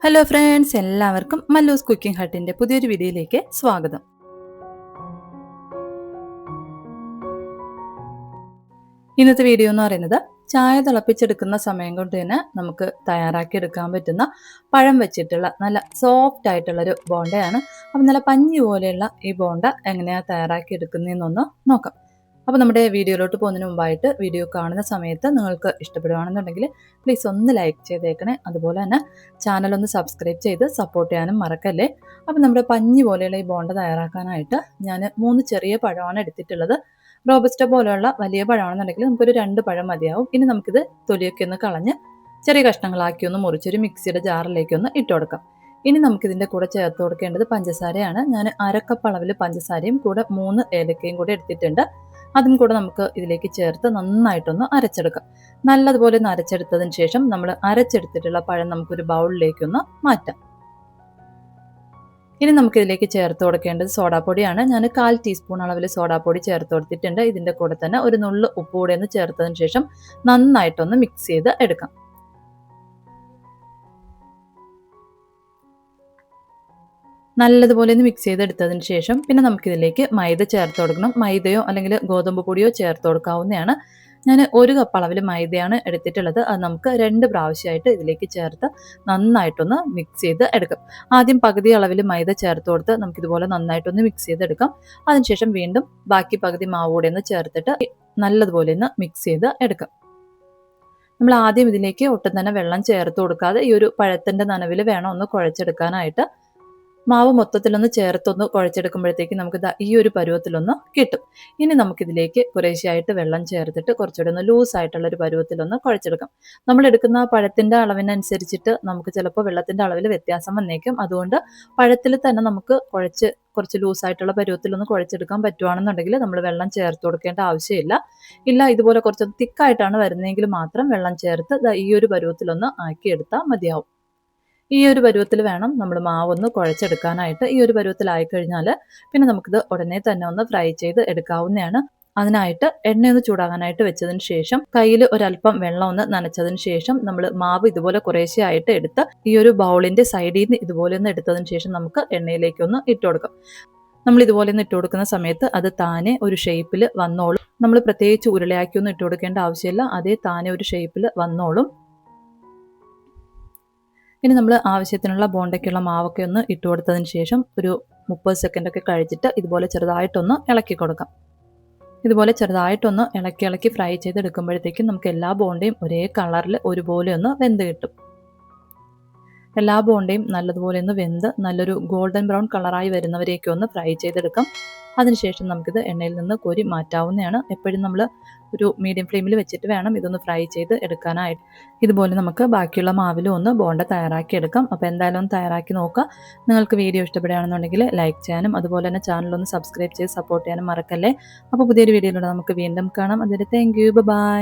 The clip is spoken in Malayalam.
ഹലോ ഫ്രണ്ട്സ്, എല്ലാവർക്കും മല്ലൂസ് കുക്കിംഗ് ഹട്ടിൻ്റെ പുതിയൊരു വീഡിയോയിലേക്ക് സ്വാഗതം. ഇന്നത്തെ വീഡിയോ എന്ന് പറയുന്നത് ചായ തിളപ്പിച്ചെടുക്കുന്ന സമയം കൊണ്ട് തന്നെ നമുക്ക് തയ്യാറാക്കി എടുക്കാൻ പറ്റുന്ന പഴം വെച്ചിട്ടുള്ള നല്ല സോഫ്റ്റ് ആയിട്ടുള്ളൊരു ബോണ്ടയാണ്. അപ്പം നല്ല പഞ്ഞി പോലെയുള്ള ഈ ബോണ്ട എങ്ങനെയാണ് തയ്യാറാക്കി എടുക്കുന്നതെന്നൊന്ന് നോക്കാം. അപ്പോൾ നമ്മുടെ വീഡിയോയിലോട്ട് പോകുന്നതിന് മുമ്പായിട്ട് വീഡിയോ കാണുന്ന സമയത്ത് നിങ്ങൾക്ക് ഇഷ്ടപ്പെടുകയാണെന്നുണ്ടെങ്കിൽ പ്ലീസ് ഒന്ന് ലൈക്ക് ചെയ്തേക്കണേ. അതുപോലെ തന്നെ ചാനൽ ഒന്ന് സബ്സ്ക്രൈബ് ചെയ്ത് സപ്പോർട്ട് ചെയ്യാനും മറക്കല്ലേ. അപ്പോൾ നമ്മുടെ പഞ്ഞി പോലെയുള്ള ഈ ബോണ്ട തയ്യാറാക്കാനായിട്ട് ഞാൻ 3 ചെറിയ പഴമാണ് എടുത്തിട്ടുള്ളത്. റോബസ്റ്റ പോലെയുള്ള വലിയ പഴമാണെന്നുണ്ടെങ്കിൽ നമുക്കൊരു 2 പഴം മതിയാവും. ഇനി നമുക്കിത് തൊലിയൊക്കെ ഒന്ന് കളഞ്ഞ് ചെറിയ കഷ്ണങ്ങളാക്കി ഒന്ന് മുറിച്ചൊരു മിക്സിയുടെ ജാറിലേക്ക് ഒന്ന് ഇട്ട് കൊടുക്കാം. ഇനി നമുക്കിതിൻ്റെ കൂടെ ചേർത്ത് കൊടുക്കേണ്ടത് പഞ്ചസാരയാണ്. ഞാൻ 1/2 കപ്പ് അളവിൽ പഞ്ചസാരയും കൂടെ 3 ഏലക്കയും കൂടെ എടുത്തിട്ടുണ്ട്. അതും കൂടെ നമുക്ക് ഇതിലേക്ക് ചേർത്ത് നന്നായിട്ടൊന്ന് അരച്ചെടുക്കാം. നല്ലതുപോലെ ഒന്ന് അരച്ചെടുത്തതിന് ശേഷം നമ്മൾ അരച്ചെടുത്തിട്ടുള്ള പഴം നമുക്കൊരു ബൗളിലേക്കൊന്ന് മാറ്റാം. ഇനി നമുക്കിതിലേക്ക് ചേർത്ത് കൊടുക്കേണ്ടത് സോഡാപ്പൊടിയാണ്. ഞാൻ 1/4 ടീസ്പൂൺ അളവിൽ സോഡാപ്പൊടി ചേർത്ത് കൊടുത്തിട്ടുണ്ട്. ഇതിൻ്റെ കൂടെ തന്നെ ഒരു നുള്ളു ഉപ്പ് കൂടെ ഒന്ന് ചേർത്തതിന് ശേഷം നന്നായിട്ടൊന്ന് മിക്സ് ചെയ്ത് എടുക്കാം. നല്ലതുപോലെ ഒന്ന് മിക്സ് ചെയ്തെടുത്തതിന് ശേഷം പിന്നെ നമുക്കിതിലേക്ക് മൈദ ചേർത്ത് കൊടുക്കണം. മൈദയോ അല്ലെങ്കിൽ ഗോതമ്പ് പൊടിയോ ചേർത്ത് കൊടുക്കാവുന്നതാണ്. ഞാൻ 1 കപ്പ് അളവിൽ മൈദയാണ് എടുത്തിട്ടുള്ളത്. അത് നമുക്ക് 2 പ്രാവശ്യമായിട്ട് ഇതിലേക്ക് ചേർത്ത് നന്നായിട്ടൊന്ന് മിക്സ് ചെയ്ത് എടുക്കാം. ആദ്യം പകുതി അളവിൽ മൈദ ചേർത്ത് കൊടുത്ത് നമുക്കിതുപോലെ നന്നായിട്ടൊന്ന് മിക്സ് ചെയ്തെടുക്കാം. അതിനുശേഷം വീണ്ടും ബാക്കി പകുതി മാവ് കൂടെ ഒന്ന് ചേർത്തിട്ട് നല്ലതുപോലെ ഒന്ന് മിക്സ് ചെയ്ത് എടുക്കാം. നമ്മൾ ആദ്യം ഇതിലേക്ക് ഒട്ടും തന്നെ വെള്ളം ചേർത്ത് കൊടുക്കാതെ ഈ ഒരു പഴത്തിൻ്റെ നനവിൽ വേണം ഒന്ന് കുഴച്ചെടുക്കാനായിട്ട്. മാവ് മൊത്തത്തിലൊന്ന് ചേർത്തൊന്ന് കുഴച്ചെടുക്കുമ്പോഴത്തേക്ക് നമുക്ക് ഈ ഒരു പരുവത്തിലൊന്ന് കിട്ടും. ഇനി നമുക്കിതിലേക്ക് കുറേശ്ശെയായിട്ട് വെള്ളം ചേർത്തിട്ട് കുറച്ചുകൂടെ ഒന്ന് ലൂസായിട്ടുള്ളൊരു പരുവത്തിലൊന്ന് കുഴച്ചെടുക്കാം. നമ്മൾ എടുക്കുന്ന പഴത്തിൻ്റെ അളവിനനുസരിച്ചിട്ട് നമുക്ക് ചിലപ്പോൾ വെള്ളത്തിൻ്റെ അളവിൽ വ്യത്യാസം വന്നേക്കും. അതുകൊണ്ട് പഴത്തിൽ തന്നെ നമുക്ക് കുറച്ച് ലൂസായിട്ടുള്ള പരുവത്തിലൊന്ന് കുഴച്ചെടുക്കാൻ പറ്റുവാണെന്നുണ്ടെങ്കിൽ നമ്മൾ വെള്ളം ചേർത്ത് കൊടുക്കേണ്ട ആവശ്യമില്ല. ഇതുപോലെ കുറച്ച് തിക്കായിട്ടാണ് വരുന്നതെങ്കിൽ മാത്രം വെള്ളം ചേർത്ത് ഈ ഒരു പരുവത്തിലൊന്ന് ആക്കിയെടുത്താൽ മതിയാവും. ഈ ഒരു പരുവത്തിൽ വേണം നമ്മൾ മാവൊന്ന് കുഴച്ചെടുക്കാനായിട്ട്. ഈ ഒരു പരുവത്തിലായിക്കഴിഞ്ഞാൽ പിന്നെ നമുക്കിത് ഉടനെ തന്നെ ഒന്ന് ഫ്രൈ ചെയ്ത് എടുക്കാവുന്നതാണ്. അതിനായിട്ട് എണ്ണയൊന്ന് ചൂടാകാനായിട്ട് വെച്ചതിന് ശേഷം കയ്യിൽ ഒരല്പം വെള്ളം ഒന്ന് നനച്ചതിന് ശേഷം നമ്മൾ മാവ് ഇതുപോലെ കുറേശ്ശെ ആയിട്ട് എടുത്ത് ഈ ഒരു ബൗളിൻ്റെ സൈഡിൽ നിന്ന് ഇതുപോലെ ഒന്ന് എടുത്തതിന് ശേഷം നമുക്ക് എണ്ണയിലേക്കൊന്ന് ഇട്ട് കൊടുക്കാം. നമ്മൾ ഇതുപോലെ ഒന്ന് ഇട്ട് കൊടുക്കുന്ന സമയത്ത് അത് താനെ ഒരു ഷേപ്പിൽ വന്നോളും. നമ്മൾ പ്രത്യേകിച്ച് ഉരുളയാക്കിയൊന്നും ഇട്ട് കൊടുക്കേണ്ട ആവശ്യമില്ല. അതേ താനെ ഒരു ഷേപ്പിൽ വന്നോളും. ഇനി നമ്മൾ ആവശ്യത്തിനുള്ള ബോണ്ടയ്ക്കുള്ള മാവൊക്കെ ഒന്ന് ഇട്ട് കൊടുത്തതിന് ശേഷം ഒരു 30 സെക്കൻഡൊക്കെ കഴിച്ചിട്ട് ഇതുപോലെ ചെറുതായിട്ടൊന്ന് ഇളക്കി കൊടുക്കാം. ഇതുപോലെ ചെറുതായിട്ടൊന്ന് ഇളക്കി ഫ്രൈ ചെയ്തെടുക്കുമ്പോഴത്തേക്കും നമുക്ക് എല്ലാ ബോണ്ടയും ഒരേ കളറിൽ ഒരുപോലെ ഒന്ന് വെന്ത് കിട്ടും. എല്ലാ ബോണ്ടയും നല്ലതുപോലെ ഒന്ന് വെന്ത് നല്ലൊരു ഗോൾഡൻ ബ്രൗൺ കളറായി വരുന്നവരെയൊക്കെ ഒന്ന് ഫ്രൈ ചെയ്തെടുക്കാം. അതിനുശേഷം നമുക്കിത് എണ്ണയിൽ നിന്ന് കോരി മാറ്റാവുന്നതാണ്. എപ്പോഴും നമ്മൾ ഒരു മീഡിയം ഫ്ലെയിമിൽ വെച്ചിട്ട് വേണം ഇതൊന്ന് ഫ്രൈ ചെയ്ത് എടുക്കാനായിട്ട്. ഇതുപോലെ നമുക്ക് ബാക്കിയുള്ള മാവിലും ഒന്ന് ബോണ്ട തയ്യാറാക്കി എടുക്കാം. അപ്പോൾ എന്തായാലും ഒന്ന് തയ്യാറാക്കി നോക്കുക. നിങ്ങൾക്ക് വീഡിയോ ഇഷ്ടപ്പെടുകയാണെന്നുണ്ടെങ്കിൽ ലൈക്ക് ചെയ്യാനും അതുപോലെ തന്നെ ചാനലൊന്ന് സബ്സ്ക്രൈബ് ചെയ്ത് സപ്പോർട്ട് ചെയ്യാനും മറക്കല്ലേ. അപ്പോൾ പുതിയൊരു വീഡിയോയിലൂടെ നമുക്ക് വീണ്ടും കാണാം. അതുവരെ താങ്ക് യു, ബൈ.